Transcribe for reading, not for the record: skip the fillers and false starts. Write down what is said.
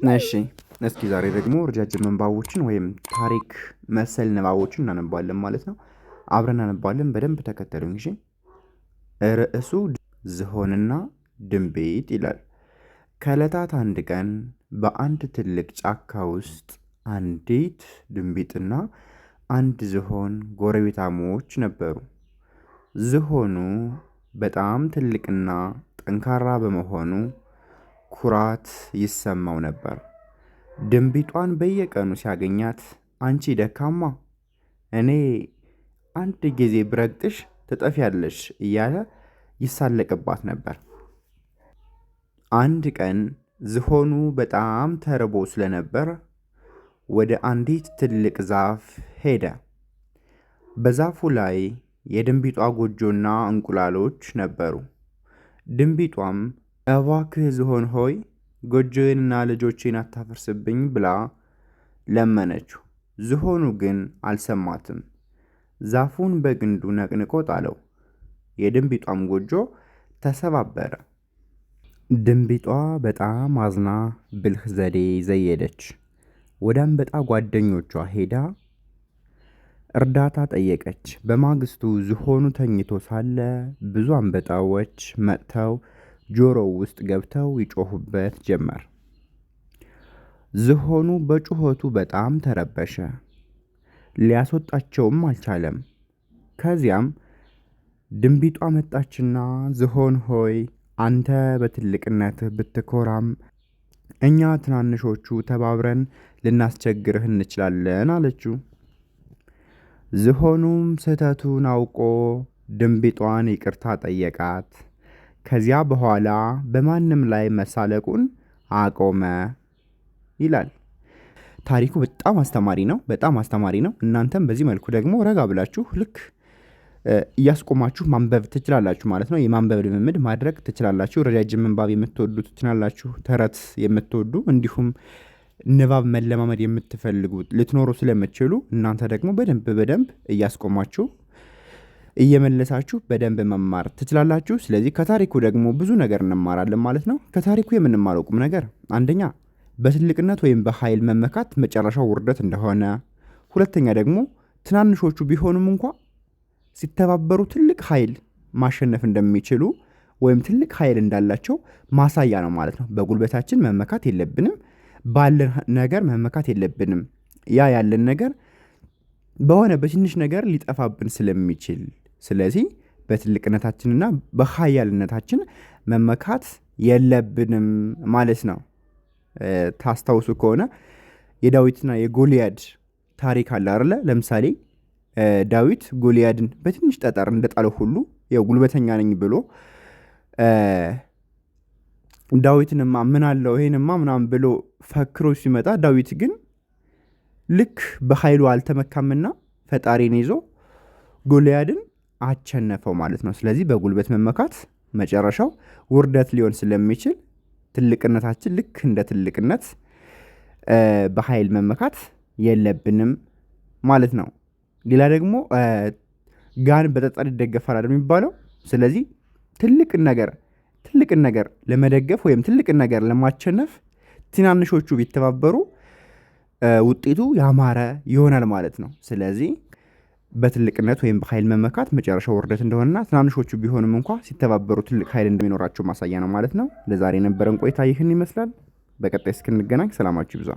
እሺ እስኪ ዛሬ ደግሞ ረጃጅም ምንባቦችን ወይም ታሪክ መሰል ንባቦችን እናነባለን ማለት ነው። አብረን እናነባለን። በደንብ ተከተሉኝ እሺ። ርዕሱ ዝሆንና ድንቢጥ ይላል። ከዕለታት አንድ ቀን በአንድ ትልቅ ጫካ ውስጥ አንዲት ድንቢጥና አንድ ዝሆን ጎረቤታሞች ነበሩ። ዝሆኑ በጣም ትልቅና ጠንካራ በመሆኑ ኩራት ይሰማው ነበር። ድንቢጧን በየቀኑ ሲያገኛት አንቺ ደካማ፣ እኔ አንድ ጊዜ ብረግጥሽ ትጠፊያለሽ እያለ ይሳለቅባት ነበር። አንድ ቀን ዝሆኑ በጣም ተርቦ ስለነበር ወደ አንዲት ትልቅ ዛፍ ሄደ። በዛፉ ላይ የድንቢጧ ጎጆና እንቁላሎች ነበሩ። ድንቢጧም እባክህ ዝሆን ሆይ ጎጆዬንና ልጆቼን አታፈርስብኝ ብላ ለመነችው። ዝሆኑ ግን አልሰማትም። ዛፉን በግንዱ ነቅንቆ ጣለው። የድንቢጧም ጎጆ ተሰባበረ። ድንቢጧ በጣም አዝና ብልህ ዘዴ ዘየደች። ወደ አንበጣ ጓደኞቿ ሄዳ እርዳታ ጠየቀች። በማግስቱ ዝሆኑ ተኝቶ ሳለ ብዙ አንበጣዎች መጥተው ጆሮው ውስጥ ገብተው ይጮሁበት ጀመር። ዝሆኑ በጩኸቱ በጣም ተረበሸ። ሊያስወጣቸውም አልቻለም። ከዚያም ድንቢጧ መጣችና ዝሆን ሆይ አንተ በትልቅነትህ ብትኮራም እኛ ትናንሾቹ ተባብረን ልናስቸግርህ እንችላለን አለችው። ዝሆኑም ስህተቱን አውቆ ድንቢጧን ይቅርታ ጠየቃት። ከዚያ በኋላ በማንም ላይ መሳለቁን አቆመ ይላል። ታሪኩ በጣም አስተማሪ ነው። በጣም አስተማሪ ነው። እናንተም በዚህ መልኩ ደግሞ ረጋ ብላችሁ ልክ እያስቆማችሁ ማንበብ ትችላላችሁ ማለት ነው። የማንበብ ልምምድ ማድረግ ትችላላችሁ። ረጃጅም ምንባብ የምትወዱ ትችላላችሁ። ተረት የምትወዱ እንዲሁም ንባብ መለማመድ የምትፈልጉ ልትኖሩ ስለምትችሉ እናንተ ደግሞ በደንብ እያስቆማችሁ እየመለሳችሁ በደንብ መማር ትችላላችሁ። ስለዚህ ከታሪኩ ደግሞ ብዙ ነገር እንማራለን ማለት ነው። ከታሪኩ የምንማረው ቁም ነገር አንደኛ በትልቅነት ወይም በኃይል መመካት መጨረሻው ውርደት እንደሆነ፣ ሁለተኛ ደግሞ ትናንሾቹ ቢሆኑም እንኳ ሲተባበሩ ትልቅ ኃይል ማሸነፍ እንደሚችሉ ወይም ትልቅ ኃይል እንዳላቸው ማሳያ ነው ማለት ነው። በጉልበታችን መመካት የለብንም። ባለን ነገር መመካት የለብንም። ያ ያለን ነገር በሆነ በትንሽ ነገር ሊጠፋብን ስለሚችል ስለዚህ በትልቅነታችንና በኃያልነታችን መመካት የለብንም ማለት ነው። ታስታውሱ ከሆነ የዳዊትና የጎልያድ ታሪክ አለ አይደለ? ለምሳሌ ዳዊት ጎልያድን በትንሽ ጠጠር እንደጣለው ሁሉ ያው ጉልበተኛ ነኝ ብሎ ዳዊትንማ ምን አለው ይሄንማ ምናምን ብሎ ፈክሮ ሲመጣ ዳዊት ግን ልክ በኃይሉ አልተመካምና ፈጣሪን ይዞ ጎልያድን አቸነፈው ማለት ነው። ስለዚህ በጉልበት መመካት መጨረሻው ውርደት ሊሆን ስለሚችል ትልቅነታችን ልክ እንደ ትልቅነት በኃይል መመካት የለብንም ማለት ነው። ሌላ ደግሞ ጋን በጠጠር ይደገፋል አይደል የሚባለው። ስለዚህ ትልቅን ነገር ለመደገፍ ወይም ትልቅን ነገር ለማቸነፍ ትናንሾቹ ቢተባበሩ ውጤቱ ያማረ ይሆናል ማለት ነው። ስለዚህ በትልቅነት ወይም በኃይል መመካት መጨረሻው ውርደት እንደሆነና ትናንሾቹ ቢሆንም እንኳ ሲተባበሩ ትልቅ ኃይል እንደሚኖራቸው ማሳያ ነው ማለት ነው። ለዛሬ የነበረን ቆይታ ይህን ይመስላል። በቀጣይ እስክንገናኝ ሰላማችሁ ይብዛ።